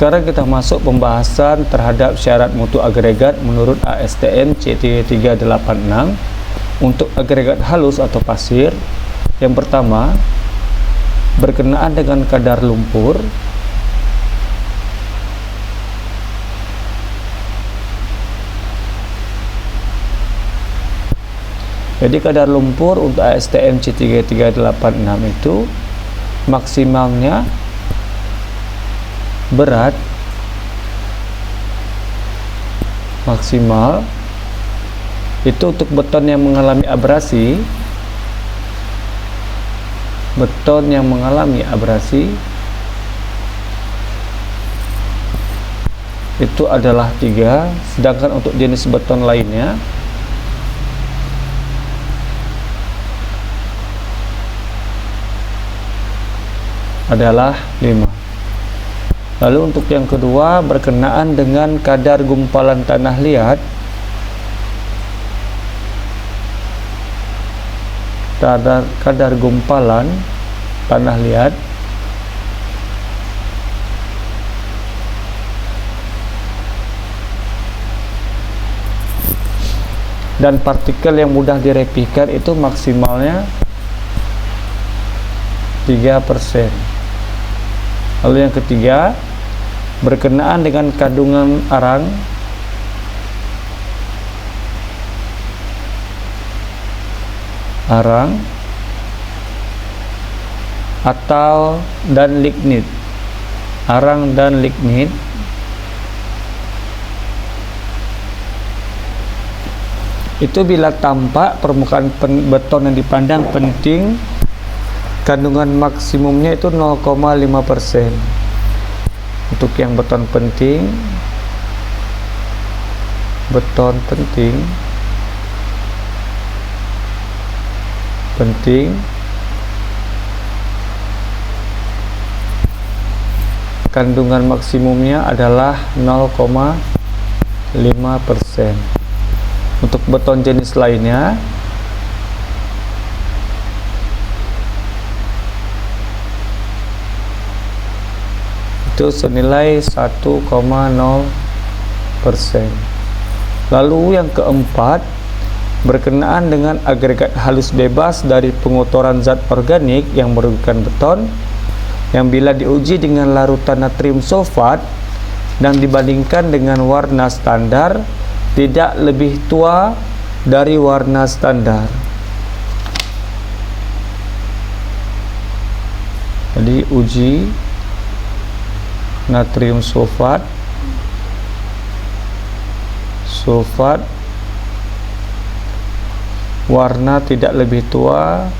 Sekarang kita masuk pembahasan terhadap syarat mutu agregat menurut ASTM C386 untuk agregat halus atau pasir. Yang pertama, berkenaan dengan kadar lumpur. Jadi kadar lumpur untuk ASTM C386 itu maksimalnya berat maksimal itu untuk beton yang mengalami abrasi. Beton yang mengalami abrasi itu adalah 3, sedangkan untuk jenis beton lainnya adalah 5. Lalu untuk yang kedua, berkenaan dengan kadar gumpalan tanah liat. Kadar gumpalan tanah liat dan partikel yang mudah direpihkan itu maksimalnya 3%. Lalu yang ketiga, berkenaan dengan kandungan arang atau dan lignit. Arang dan lignit itu bila tampak permukaan beton yang dipandang penting, kandungan maksimumnya itu 0,5%. Untuk yang beton penting, kandungan maksimumnya adalah 0,5%. Untuk beton jenis lainnya itu senilai 1,0%. Lalu yang keempat, berkenaan dengan agregat halus bebas dari pengotoran zat organik yang merugikan beton, yang bila diuji dengan larutan natrium sulfat dan dibandingkan dengan warna standar tidak lebih tua dari warna standar. Jadi uji natrium sulfat warna tidak lebih tua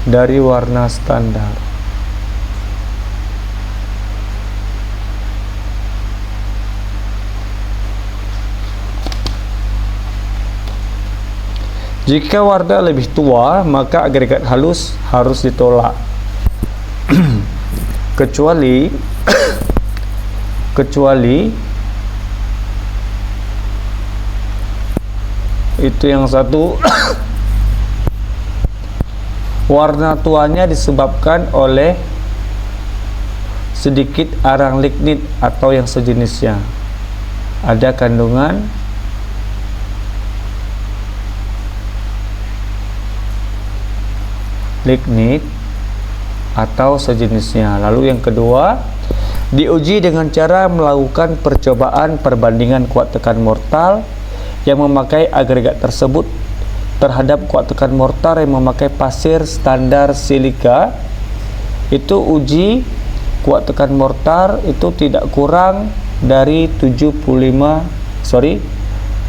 dari warna standar. Jika warna lebih tua, maka agregat halus harus ditolak. kecuali itu yang satu warna tuanya disebabkan oleh sedikit arang lignit atau yang sejenisnya. Ada kandungan lignit atau sejenisnya. Lalu yang kedua, diuji dengan cara melakukan percobaan perbandingan kuat tekan mortar yang memakai agregat tersebut terhadap kuat tekan mortar yang memakai pasir standar silika. Itu uji kuat tekan mortar itu tidak kurang dari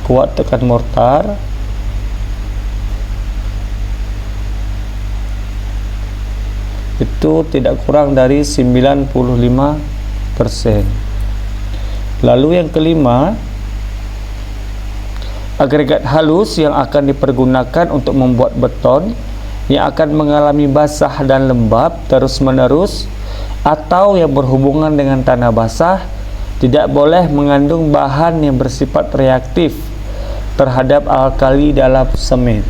kuat tekan mortar itu tidak kurang dari 95%. Lalu yang kelima, agregat halus yang akan dipergunakan untuk membuat beton yang akan mengalami basah dan lembab terus-menerus atau yang berhubungan dengan tanah basah tidak boleh mengandung bahan yang bersifat reaktif terhadap alkali dalam semen.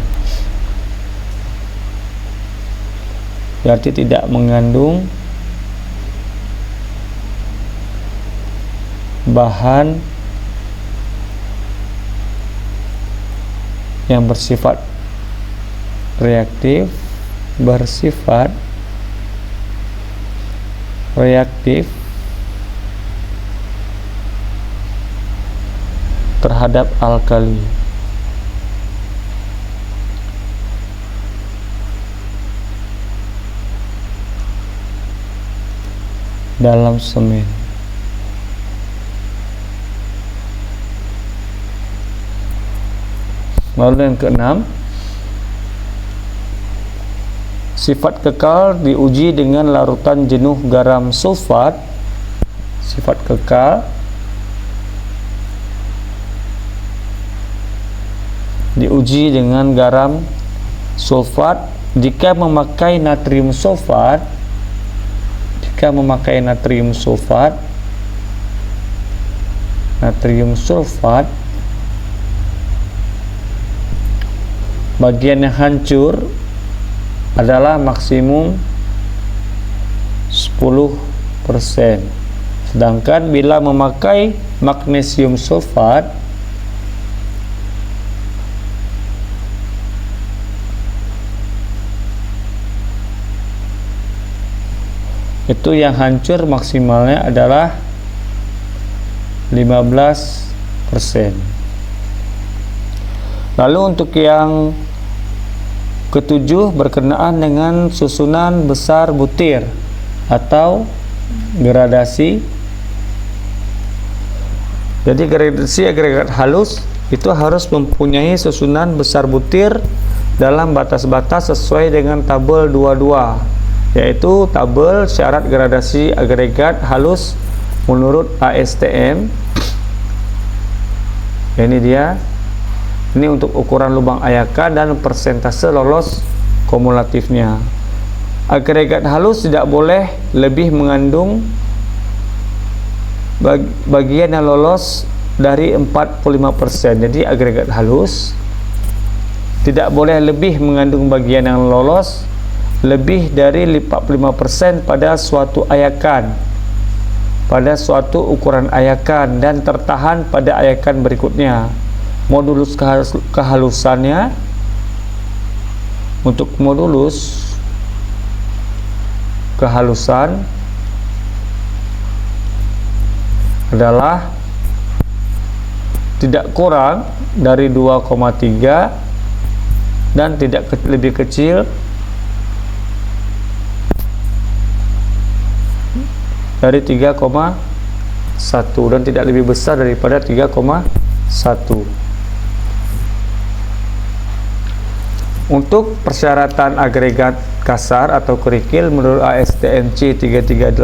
berarti tidak mengandung bahan yang bersifat reaktif terhadap alkali. Dalam semen. Lalu yang keenam, sifat kekal diuji dengan larutan jenuh garam sulfat. Sifat kekal diuji dengan garam sulfat jika memakai natrium sulfat. Bagian yang hancur adalah maksimum 10%. Sedangkan bila memakai magnesium sulfat, itu yang hancur maksimalnya adalah 15%. Lalu untuk yang ketujuh berkenaan dengan susunan besar butir atau gradasi. Jadi gradasi agregat halus itu harus mempunyai susunan besar butir dalam batas-batas sesuai dengan tabel 22, yaitu tabel syarat gradasi agregat halus menurut ASTM. Ini dia. Ini untuk ukuran lubang ayakan dan persentase lolos kumulatifnya. Agregat halus tidak boleh lebih mengandung bagian yang lolos dari 45%. Jadi agregat halus tidak boleh lebih mengandung bagian yang lolos lebih dari 45% pada suatu ayakan, pada suatu ukuran ayakan, dan tertahan pada ayakan berikutnya. Modulus kehalusannya, untuk modulus kehalusan adalah tidak kurang dari 2,3 dan tidak lebih kecil dari 3,1 dan tidak lebih besar daripada 3,1. Untuk persyaratan agregat kasar atau kerikil menurut ASTM C 3386,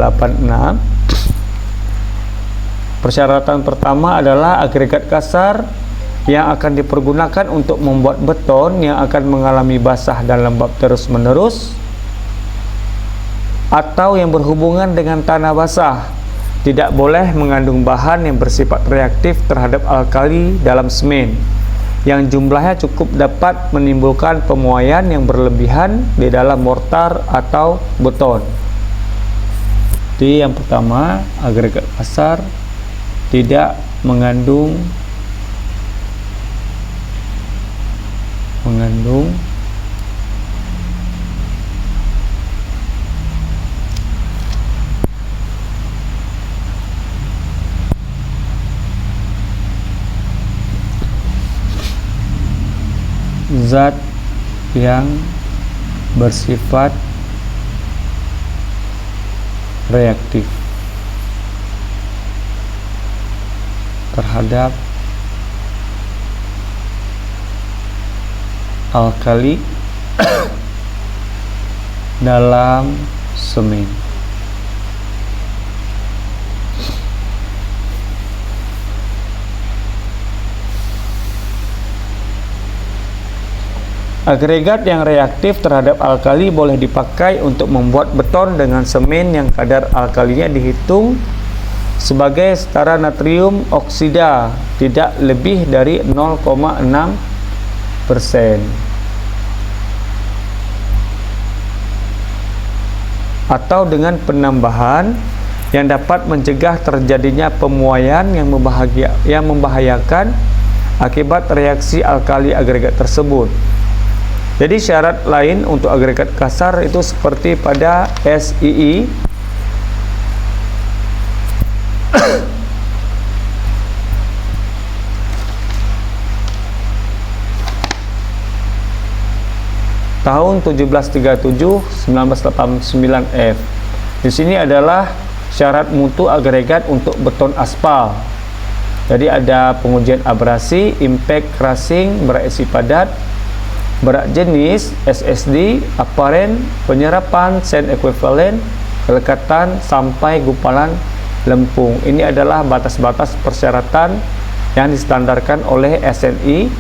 persyaratan pertama adalah agregat kasar yang akan dipergunakan untuk membuat beton yang akan mengalami basah dan lembab terus-menerus atau yang berhubungan dengan tanah basah tidak boleh mengandung bahan yang bersifat reaktif terhadap alkali dalam semen yang jumlahnya cukup dapat menimbulkan pemuaian yang berlebihan di dalam mortar atau beton. Jadi yang pertama, agregat kasar tidak mengandung zat yang bersifat reaktif terhadap alkali dalam semen. Agregat yang reaktif terhadap alkali boleh dipakai untuk membuat beton dengan semen yang kadar alkalinya dihitung sebagai setara natrium oksida tidak lebih dari 0,6%. atau dengan penambahan yang dapat mencegah terjadinya pemuaian yang membahayakan akibat reaksi alkali agregat tersebut. Jadi syarat lain untuk agregat kasar itu seperti pada SII tahun 1737-1989 F. Di sini adalah syarat mutu agregat untuk beton aspal. Jadi ada pengujian abrasi, impact crushing, berat esi padat, berat jenis, SSD, aparen, penyerapan, sand equivalent, kelekatan sampai gumpalan lempung. Ini adalah batas-batas persyaratan yang distandarkan oleh SNI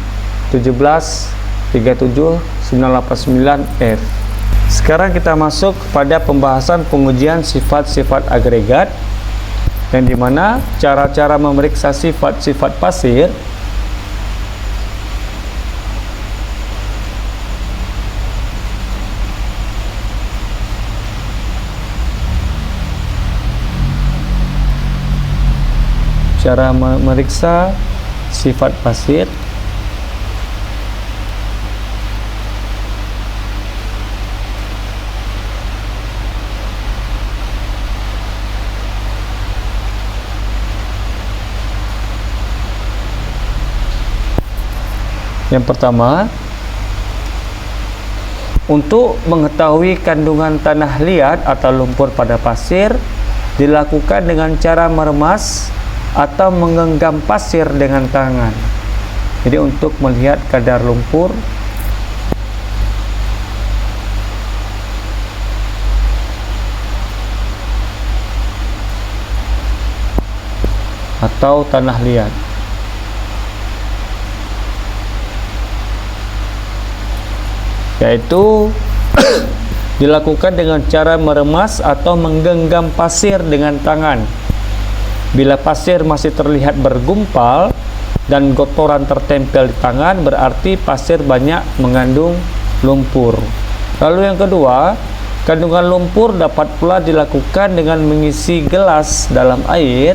1737989F. Sekarang kita masuk pada pembahasan pengujian sifat-sifat agregat, yang dimana cara-cara memeriksa sifat-sifat pasir Yang pertama, untuk mengetahui kandungan tanah liat atau lumpur pada pasir dilakukan dengan cara meremas atau menggenggam pasir dengan tangan. Jadi untuk melihat kadar lumpur atau tanah liat. Yaitu dilakukan dengan cara meremas atau menggenggam pasir dengan tangan. Bila pasir masih terlihat bergumpal dan kotoran tertempel di tangan, berarti pasir banyak mengandung lumpur. Lalu yang kedua, kandungan lumpur dapat pula dilakukan dengan mengisi gelas dalam air.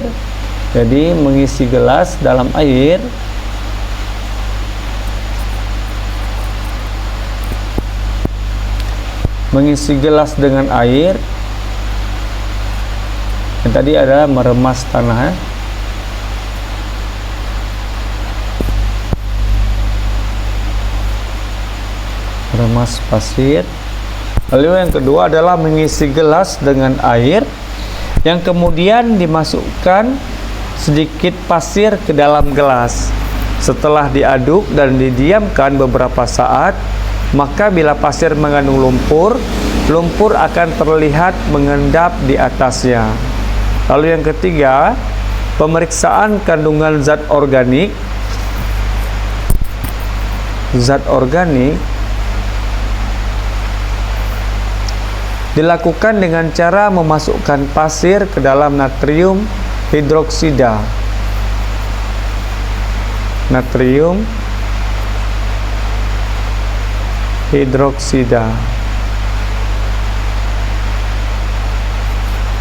Jadi mengisi gelas dalam air dengan air. Yang tadi adalah meremas tanah, meremas pasir. Lalu yang kedua adalah mengisi gelas dengan air yang kemudian dimasukkan sedikit pasir ke dalam gelas. Setelah diaduk dan didiamkan beberapa saat, maka bila pasir mengandung lumpur, lumpur akan terlihat mengendap di atasnya. Lalu yang ketiga, pemeriksaan kandungan zat organik. Zat organik dilakukan dengan cara memasukkan pasir ke dalam natrium hidroksida. Natrium hidroksida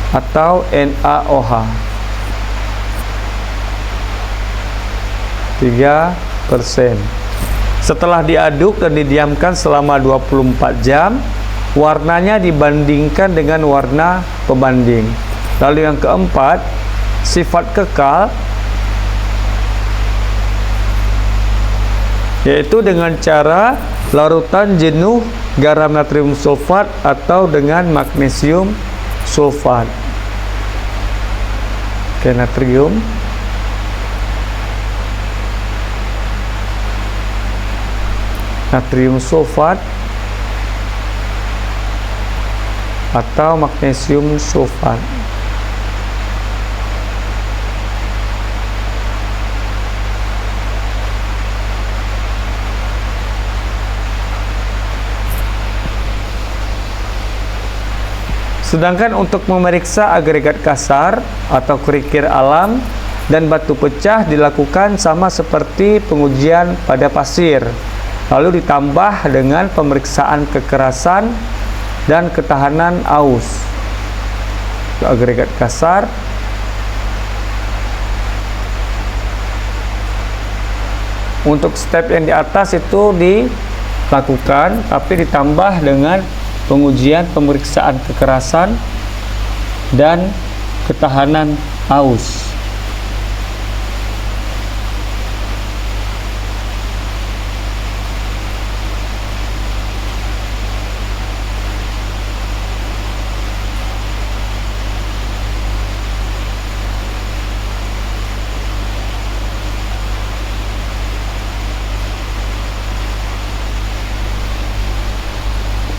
atau NaOH 3%. Setelah diaduk dan didiamkan selama 24 jam, warnanya dibandingkan dengan warna pembanding. Lalu yang keempat, sifat kekal, yaitu dengan cara larutan jenuh garam natrium sulfat atau dengan magnesium sulfat. Oke, natrium sulfat atau magnesium sulfat. Sedangkan untuk memeriksa agregat kasar atau kerikil alam dan batu pecah dilakukan sama seperti pengujian pada pasir, lalu ditambah dengan pemeriksaan kekerasan dan ketahanan aus. agregat kasar. Untuk step yang di atas itu dilakukan, tapi ditambah dengan pengujian pemeriksaan kekerasan dan ketahanan aus.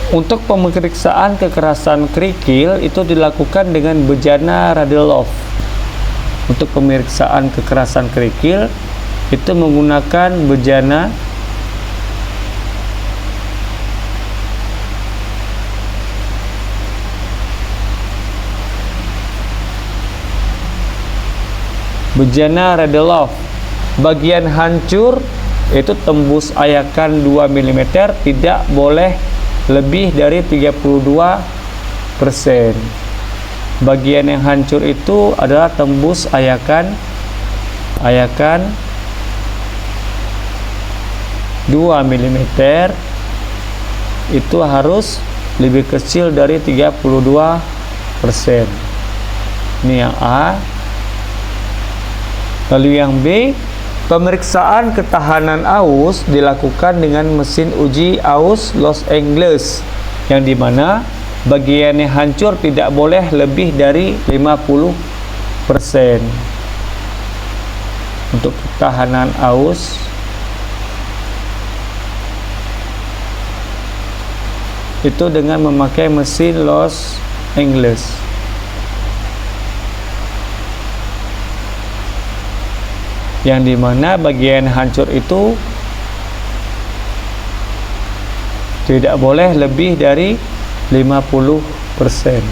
Untuk pemeriksaan kekerasan kerikil itu dilakukan dengan bejana Radulov. Untuk pemeriksaan kekerasan kerikil itu menggunakan bejana Radulov. Bagian hancur itu tembus ayakan 2 mm, tidak boleh lebih dari 32%. Bagian yang hancur itu adalah tembus ayakan 2 mm, itu harus lebih kecil dari 32%. Ini yang A. Lalu yang B, pemeriksaan ketahanan aus dilakukan dengan mesin uji aus Los Angeles, yang dimana bagian yang hancur tidak boleh lebih dari 50%. Untuk ketahanan aus itu dengan memakai mesin Los Angeles. Yang dimana bagian hancur itu tidak boleh lebih dari 50%.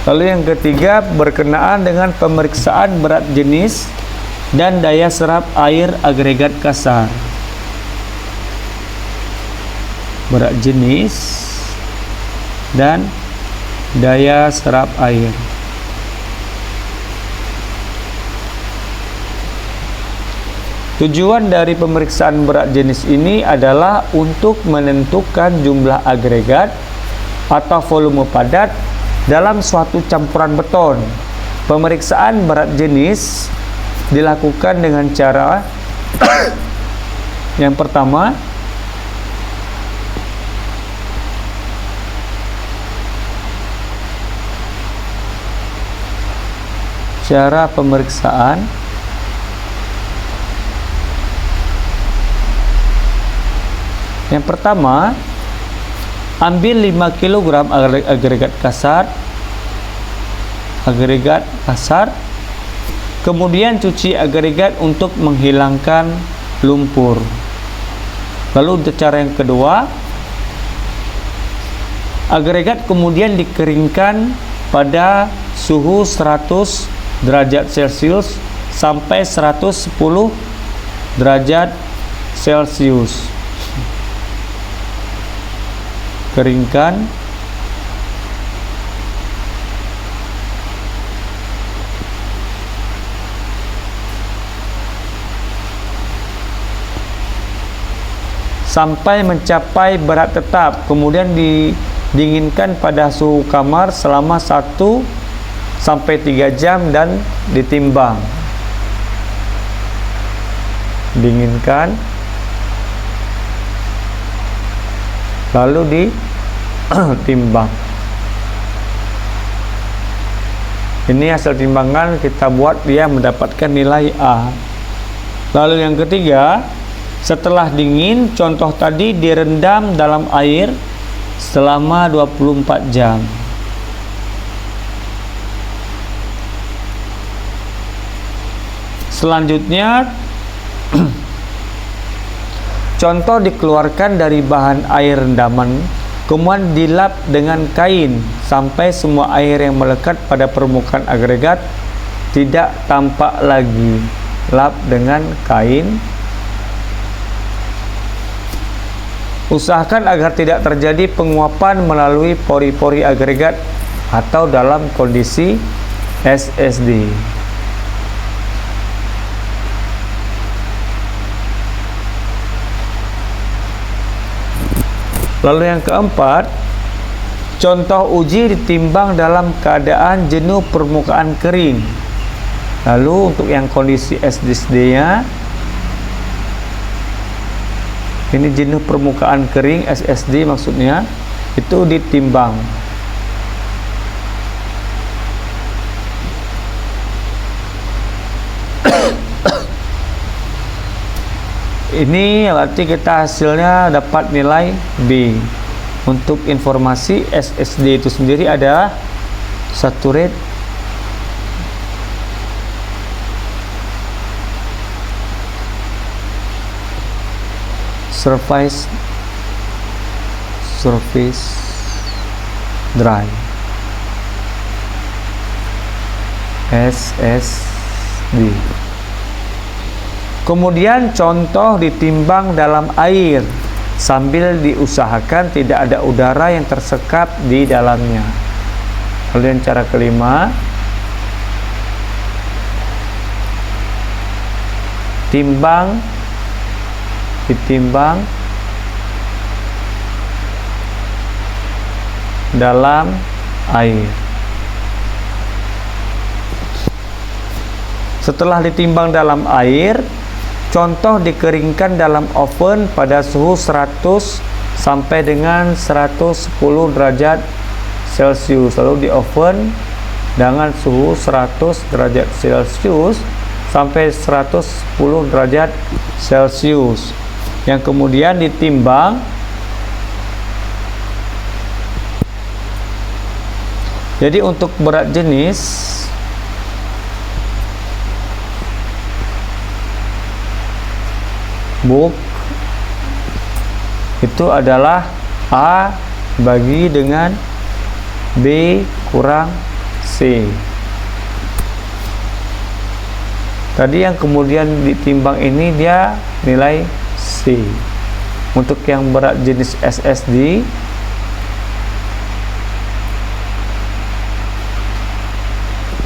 Lalu yang ketiga, berkenaan dengan pemeriksaan berat jenis dan daya serap air agregat kasar. Berat jenis dan daya serap air. Tujuan dari pemeriksaan berat jenis ini adalah untuk menentukan jumlah agregat atau volume padat dalam suatu campuran beton. Pemeriksaan berat jenis dilakukan dengan cara yang pertama, cara pemeriksaan yang pertama, ambil 5 kg agregat kasar, kemudian cuci agregat untuk menghilangkan lumpur. Lalu cara yang kedua, agregat kemudian dikeringkan pada suhu 100 derajat Celcius sampai 110 derajat Celcius. Keringkan sampai mencapai berat tetap, kemudian didinginkan pada suhu kamar selama 1 sampai 3 jam dan ditimbang. Dinginkan lalu ditimbang. Ini hasil timbangan kita buat, dia mendapatkan nilai A. Lalu yang ketiga, setelah dingin, contoh tadi direndam dalam air selama 24 jam. Selanjutnya, contoh dikeluarkan dari bahan air rendaman, kemudian dilap dengan kain sampai semua air yang melekat pada permukaan agregat tidak tampak lagi. Lap dengan kain. Usahakan agar tidak terjadi penguapan melalui pori-pori agregat atau dalam kondisi SSD. Lalu yang keempat, contoh uji ditimbang dalam keadaan jenuh permukaan kering. Lalu untuk yang kondisi SSD-nya, ini jenuh permukaan kering SSD maksudnya, itu ditimbang. Ini berarti kita hasilnya dapat nilai B. Untuk informasi, SSD itu sendiri adalah saturate surface dry, SSD. Kemudian contoh ditimbang dalam air sambil diusahakan tidak ada udara yang tersekap di dalamnya. Lalu yang cara kelima, ditimbang dalam air. Setelah ditimbang dalam air, contoh dikeringkan dalam oven pada suhu 100 sampai dengan 110 derajat Celcius. Lalu di oven dengan suhu 100 derajat Celcius sampai 110 derajat Celcius. Yang kemudian ditimbang jadi untuk berat jenis book itu adalah A bagi dengan B kurang C. Tadi yang kemudian ditimbang ini dia nilai C. Untuk yang berat jenis SSD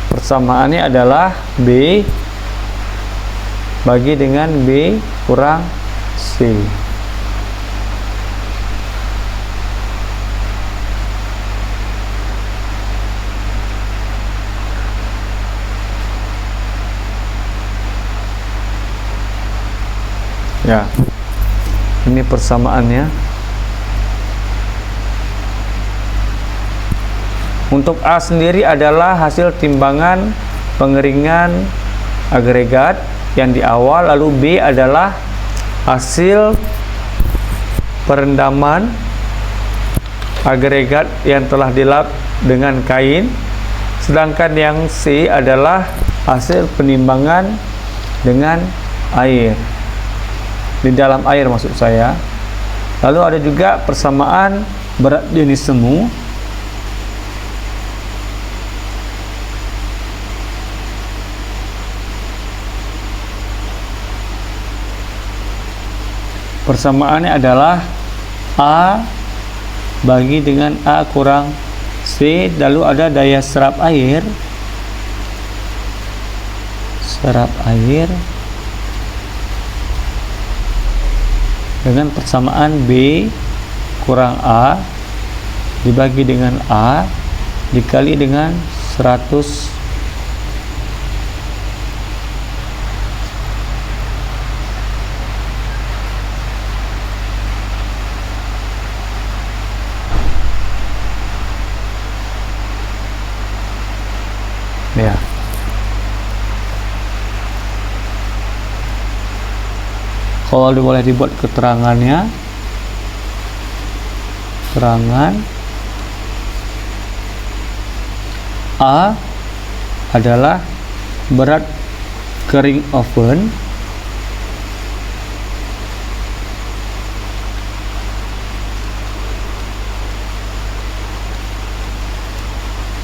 persamaannya adalah B bagi dengan B kurang C. Ya, ini persamaannya. Untuk A sendiri adalah hasil timbangan pengeringan agregat yang di awal, lalu B adalah hasil perendaman agregat yang telah dilap dengan kain, sedangkan yang C adalah hasil penimbangan dengan air, di dalam air maksud saya. Lalu ada juga persamaan berat jenis semu. Persamaannya adalah A bagi dengan A kurang C. Lalu ada daya serap air, dengan persamaan B kurang A dibagi dengan A dikali dengan 100 ya. Kalau boleh dibuat keterangannya, keterangan A adalah berat kering oven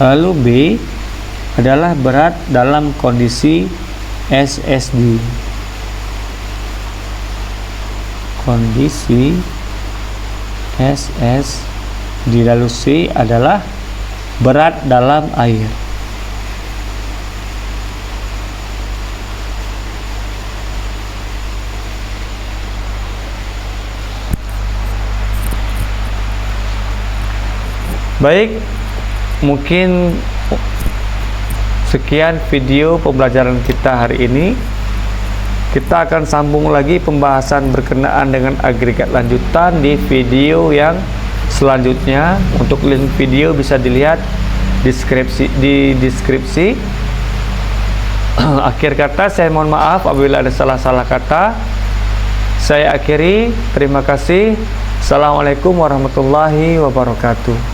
lalu B adalah berat dalam kondisi SSD. Kondisi SS dilalusi adalah berat dalam air. Baik, mungkin sekian video pembelajaran kita hari ini. Kita akan sambung lagi pembahasan berkenaan dengan agregat lanjutan di video yang selanjutnya. Untuk link video bisa dilihat di deskripsi. Akhir kata, saya mohon maaf apabila ada salah-salah kata. Saya akhiri, terima kasih. Assalamualaikum warahmatullahi wabarakatuh.